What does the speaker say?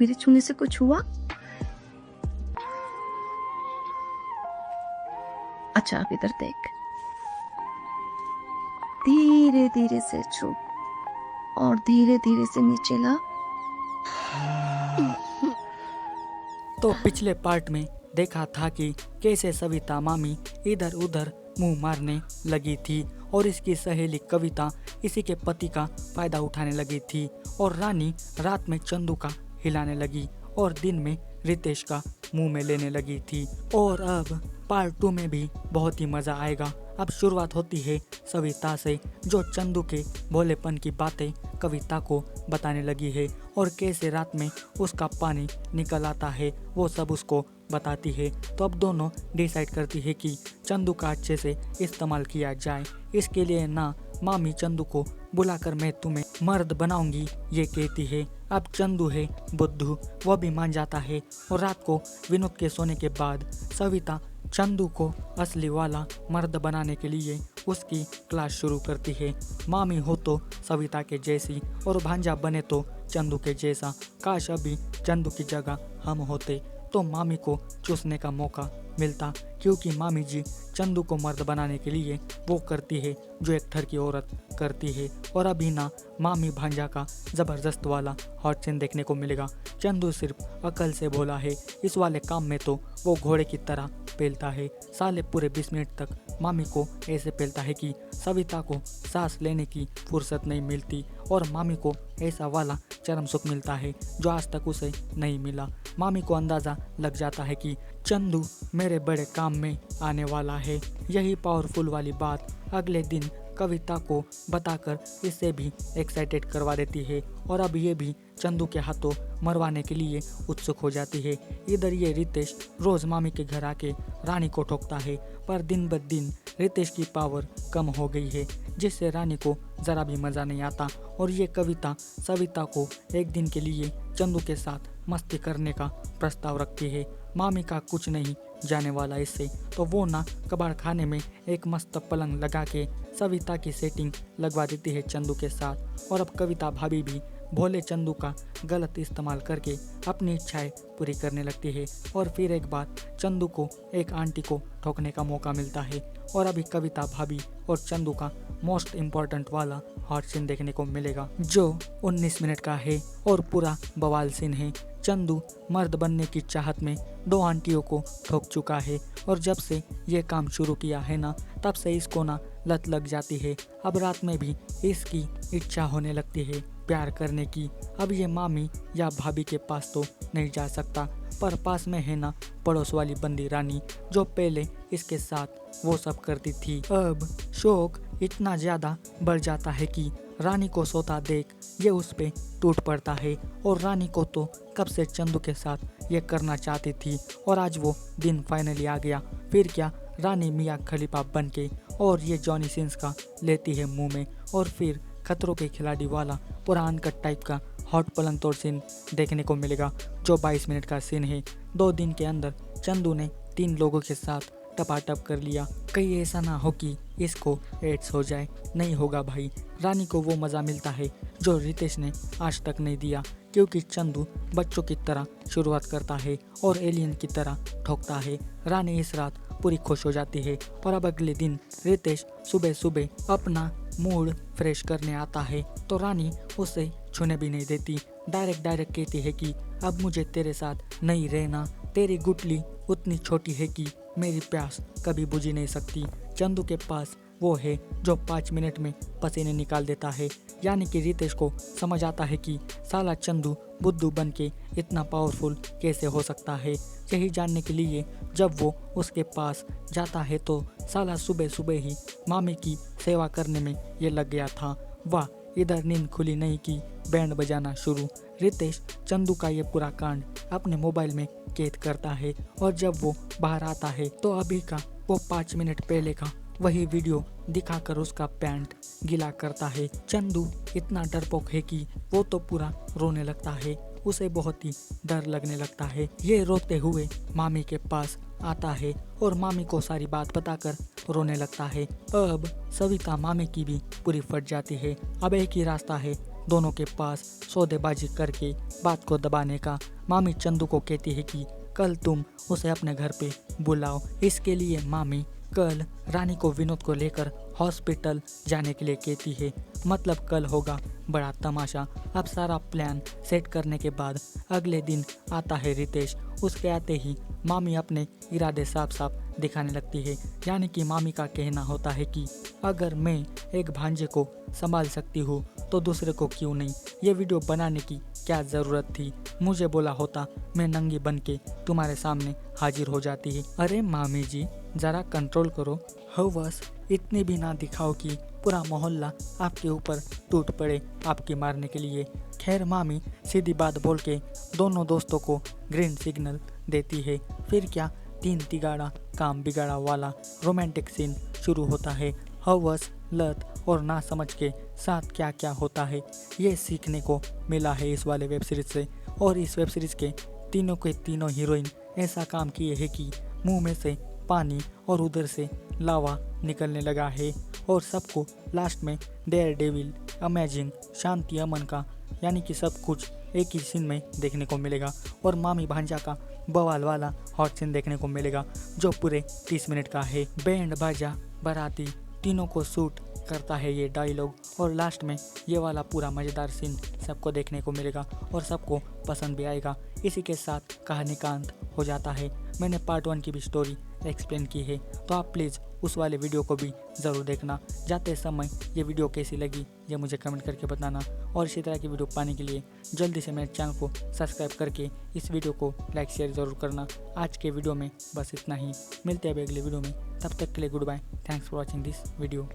मेरे छूने से कुछ हुआ? अच्छा अब इधर देख। धीरे धीरे से छू और धीरे धीरे से नीचे ला। तो पिछले पार्ट में देखा था कि कैसे सविता मामी इधर उधर मुंह मारने लगी थी और इसकी सहेली कविता इसी के पति का फायदा उठाने लगी थी और रानी रात में चंदू का हिलाने लगी और दिन में रितेश का मुंह में लेने लगी थी। और अब पार्ट 2 में भी बहुत ही मजा आएगा। अब शुरुआत होती है सविता से, जो चंदू के भोलेपन की बातें कविता को बताने लगी है और कैसे रात में उसका पानी निकल आता है वो सब उसको बताती है। तो अब दोनों डिसाइड करती है कि चंदू का अच्छे से इस्तेमाल किया जाए। इसके लिए ना मामी चंदू को बुलाकर मैं तुम्हें मर्द बनाऊंगी ये कहती है। अब चंदू है बुद्धू, वह भी मान जाता है और रात को विनोद के सोने के बाद सविता चंदू को असली वाला मर्द बनाने के लिए उसकी क्लास शुरू करती है। मामी हो तो सविता के जैसी और भांजा बने तो चंदू के जैसा। काश अभी चंदू की जगह हम होते तो मामी को चूसने का मौका मिलता, क्योंकि मामी जी चंदू को मर्द बनाने के लिए वो करती है जो एक थर की औरत करती है। और अभी ना मामी भांजा का जबरदस्त वाला हॉट सीन देखने को मिलेगा। चंदू सिर्फ अकल से बोला है, इस वाले काम में तो वो घोड़े की तरह पेलता है। साले पूरे 20 मिनट तक मामी को ऐसे पेलता है कि सविता को सांस लेने की फुर्सत नहीं मिलती और मामी को ऐसा वाला चरम सुख मिलता है जो आज तक उसे नहीं मिला। मामी को अंदाजा लग जाता है कि चंदू मेरे बड़े काम में आने वाला है। यही पावरफुल वाली बात अगले दिन कविता को बताकर इससे भी एक्साइटेड करवा देती है और अब ये भी चंदू के हाथों मरवाने के लिए उत्सुक हो जाती है। इधर ये रितेश रोज मामी के घर आके रानी को ठोकता है, पर दिन ब दिन रितेश की पावर कम हो गई है जिससे रानी को जरा भी मजा नहीं आता। और ये कविता सविता को एक दिन के लिए चंदू के साथ मस्ती करने का प्रस्ताव रखती है। मामी का कुछ नहीं जाने वाला इससे, तो वो ना कबाड़ खाने में एक मस्त पलंग लगा के सविता की सेटिंग लगवा देती है चंदू के साथ। और अब कविता भाभी भी भोले चंदू का गलत इस्तेमाल करके अपनी इच्छाएं पूरी करने लगती है। और फिर एक बार चंदू को एक आंटी को ठोकने का मौका मिलता है और अभी कविता भाभी और चंदू का मोस्ट इम्पोर्टेंट वाला हॉट सीन देखने को मिलेगा जो 19 मिनट का है और पूरा बवाल सीन है। चंदू मर्द बनने की चाहत में 2 आंटियों को ठोक चुका है और जब से ये काम शुरू किया है ना तब से इसको ना लत लग जाती है। अब रात में भी इसकी इच्छा होने लगती है प्यार करने की। अब ये मामी या भाभी के पास तो नहीं जा सकता, पर पास में है ना पड़ोस वाली बंदी रानी जो पहले इसके साथ वो सब करती थी। अब शौक इतना ज़्यादा बढ़ जाता है कि रानी को सोता देख ये उस पे टूट पड़ता है और रानी को तो कब से चंदू के साथ ये करना चाहती थी और आज वो दिन फाइनली आ गया। फिर क्या रानी मियाँ खलीफा बन के और ये जॉनी सिंस का लेती है मुंह में और फिर खतरों के खिलाड़ी वाला पूरा अनकट टाइप का हॉट पलंग तोड़ सीन देखने को मिलेगा जो 22 मिनट का सीन है। 2 दिन के अंदर चंदू ने 3 लोगों के साथ टपाटप कर लिया। कहीं ऐसा ना हो कि इसको एड्स हो जाए। नहीं होगा भाई, रानी को वो मज़ा मिलता है जो रितेश ने आज तक नहीं दिया, क्योंकि चंदू बच्चों की तरह शुरुआत करता है और एलियन की तरह ठोकता है। रानी इस रात पूरी खुश हो जाती है और अब अगले दिन रितेश सुबह सुबह अपना मूड फ्रेश करने आता है तो रानी उसे छूने भी नहीं देती। डायरेक्ट कहती है कि अब मुझे तेरे साथ नहीं रहना, तेरी गुटली उतनी छोटी है कि मेरी प्यास कभी बुझी नहीं सकती। चंदू के पास वो है जो 5 मिनट में पसीने निकाल देता है। यानी कि रितेश को समझ आता है कि साला चंदू बुद्धू बन के इतना पावरफुल कैसे हो सकता है। यही जानने के लिए जब वो उसके पास जाता है तो साला सुबह सुबह ही मामी की सेवा करने में ये लग गया था। वाह, इधर नींद खुली नहीं कि बैंड बजाना शुरू। रितेश चंदू का ये पूरा कांड अपने मोबाइल में कैद करता है और जब वो बाहर आता है तो अभी का वो 5 मिनट पहले का वही वीडियो दिखाकर उसका पैंट गीला करता है। चंदू इतना डरपोक है कि वो तो पूरा रोने लगता है, उसे बहुत ही डर लगने लगता है। ये रोते हुए मामी के पास आता है और मामी को सारी बात बताकर रोने लगता है। अब सविता मामी की भी पूरी फट जाती है। अब एक ही रास्ता है दोनों के पास सौदेबाजी करके बात को दबाने का। मामी चंदू को कहती है कि कल तुम उसे अपने घर पे बुलाओ। इसके लिए मामी कल रानी को विनोद को लेकर हॉस्पिटल जाने के लिए कहती है। मतलब कल होगा बड़ा तमाशा। अब सारा प्लान सेट करने के बाद अगले दिन आता है रितेश। उसके आते ही मामी अपने इरादे साफ साफ दिखाने लगती है। यानी कि मामी का कहना होता है कि अगर मैं एक भांजे को संभाल सकती हूँ तो दूसरे को क्यों नहीं। ये वीडियो बनाने की क्या ज़रूरत थी, मुझे बोला होता मैं नंगी बन के तुम्हारे सामने हाजिर हो जाती है। अरे मामी जी ज़रा कंट्रोल करो, हवस इतनी भी ना दिखाओ कि पूरा मोहल्ला आपके ऊपर टूट पड़े आपकी मारने के लिए। खैर मामी सीधी बात बोल के दोनों दोस्तों को ग्रीन सिग्नल देती है। फिर क्या 3 तिगाड़ा काम बिगाड़ा वाला रोमांटिक सीन शुरू होता है। हवस, लत और ना समझ के साथ क्या क्या होता है ये सीखने को मिला है इस वाले वेब सीरीज से। और इस वेब सीरीज के तीनों हीरोइन ऐसा काम किए हैं कि मुंह में से पानी और उधर से लावा निकलने लगा है। और सबको लास्ट में डेयर डेविल, अमेजिंग, शांति, अमन का यानी कि सब कुछ एक ही सीन में देखने को मिलेगा। और मामी भांजा का बवाल वाला हॉट सीन देखने को मिलेगा जो पूरे 30 मिनट का है। बैंड बाजा बाराती तीनों को सूट करता है ये डायलॉग। और लास्ट में ये वाला पूरा मज़ेदार सीन सबको देखने को मिलेगा और सबको पसंद भी आएगा। इसी के साथ कहानी का अंत हो जाता है। मैंने पार्ट 1 की भी स्टोरी एक्सप्लेन की है तो आप प्लीज़ उस वाले वीडियो को भी ज़रूर देखना। जाते समय ये वीडियो कैसी लगी ये मुझे कमेंट करके बताना। और इसी तरह की वीडियो पाने के लिए जल्दी से मेरे चैनल को सब्सक्राइब करके इस वीडियो को लाइक शेयर ज़रूर करना। आज के वीडियो में बस इतना ही, मिलते हैं अगले वीडियो में। तब तक के लिए good bye. Thanks for watching this video.